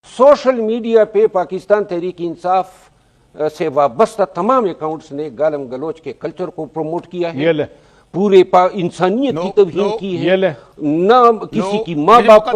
Social media پہ پاکستان تحریک انصاف سے وابستہ تمام اکاؤنٹس نے گالم گلوچ کے کلچر کو پروموٹ کیا ہے، پورے انسانیت کی توہین کی ہے، نہ کسی کی ماں باپ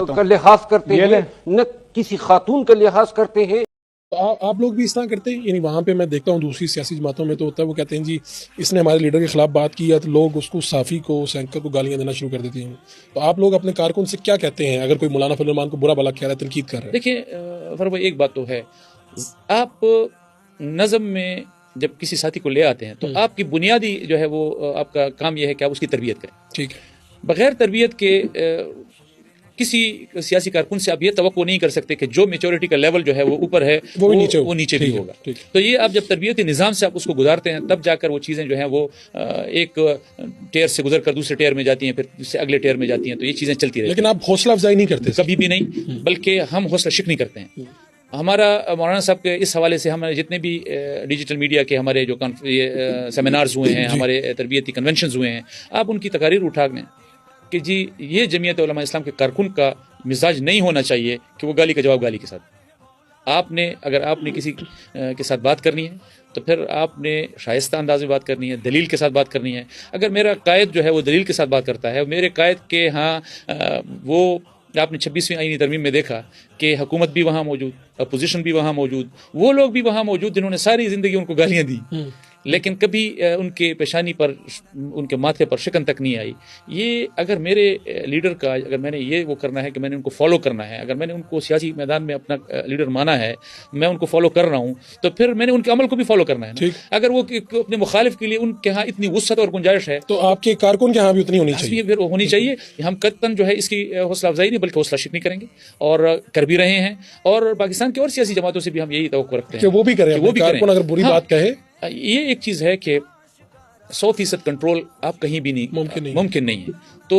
کا لحاظ کرتے ہیں، نہ کسی خاتون کا لحاظ کرتے ہیں۔ آپ لوگ بھی اس طرح کرتے ہیں؟ یعنی وہاں پہ میں دیکھتا ہوں دوسری سیاسی جماعتوں میں تو ہوتا ہے، وہ کہتے ہیں جی اس نے ہمارے لیڈر کے خلاف بات کی ہے تو لوگ اس کو صافی کو سینکر کو گالیاں دینا شروع کر دیتے ہیں۔ تو آپ لوگ اپنے کارکن سے کیا کہتے ہیں اگر کوئی مولانا فضل الرحمان کو برا بھلا کہہ رہا ہے، تنقید کر رہا ہے؟ دیکھیں فرما، ایک بات تو ہے، آپ نظم میں جب کسی ساتھی کو لے آتے ہیں تو آپ کی بنیادی جو ہے وہ آپ کا کام یہ ہے کہ آپ اس کی تربیت کریں۔ ٹھیک ہے، بغیر تربیت کے کسی سیاسی کارکن سے آپ یہ توقع نہیں کر سکتے کہ جو میچورٹی کا لیول جو ہے وہ اوپر ہے وہ نیچے بھی ہوگا۔ تو یہ آپ جب تربیتی نظام سے آپ اس کو گزارتے ہیں تب جا کر وہ چیزیں جو ہیں وہ ایک ٹیئر سے گزر کر دوسرے ٹیئر میں جاتی ہیں، پھر اس سے اگلے ٹیئر میں جاتی ہیں، تو یہ چیزیں چلتی رہتی ہیں۔ لیکن آپ حوصلہ افزائی نہیں کرتے؟ کبھی بھی نہیں، بلکہ ہم حوصلہ شکنی کرتے ہیں۔ ہمارا مولانا صاحب کے اس حوالے سے ہمارے جتنے بھی ڈیجیٹل میڈیا کے ہمارے جو سیمینارز ہوئے ہیں، ہمارے تربیتی کنونشنز ہوئے ہیں، آپ ان کی تقاریر اٹھا لیں کہ جی یہ جمعیت علماء اسلام کے کارکن کا مزاج نہیں ہونا چاہیے کہ وہ گالی کا جواب گالی کے ساتھ۔ اگر آپ نے کسی کے ساتھ بات کرنی ہے تو پھر آپ نے شائستہ انداز میں بات کرنی ہے، دلیل کے ساتھ بات کرنی ہے۔ اگر میرا قائد جو ہے وہ دلیل کے ساتھ بات کرتا ہے، میرے قائد کے ہاں وہ آپ نے 26ویں آئینی ترمیم میں دیکھا کہ حکومت بھی وہاں موجود، اپوزیشن بھی وہاں موجود، وہ لوگ بھی وہاں موجود جنہوں نے ساری زندگی ان کو گالیاں دی، لیکن کبھی ان کے پیشانی پر، ان کے ماتھے پر شکن تک نہیں آئی۔ یہ اگر میرے لیڈر کا، اگر میں نے یہ وہ کرنا ہے کہ میں نے ان کو فالو کرنا ہے، اگر میں نے ان کو سیاسی میدان میں اپنا لیڈر مانا ہے، میں ان کو فالو کر رہا ہوں، تو پھر میں نے ان کے عمل کو بھی فالو کرنا ہے۔ اگر وہ اپنے مخالف کے لیے ان کے ہاں اتنی وسعت اور گنجائش ہے تو آپ کے کارکن کے ہاں بھی اتنی ہونی چاہیے۔ ہم قطعاً جو ہے اس کی حوصلہ افزائی نہیں بلکہ حوصلہ شکنی کریں گے، اور کر بھی رہے ہیں، اور پاکستان کی اور سیاسی جماعتوں سے بھی ہم یہی توقع رکھتے ہیں کہ وہ بھی کریں، کارکن اگر بری بات کہے۔ یہ ایک چیز ہے کہ 100% کنٹرول آپ کہیں بھی نہیں ممکن نہیں ہے۔ تو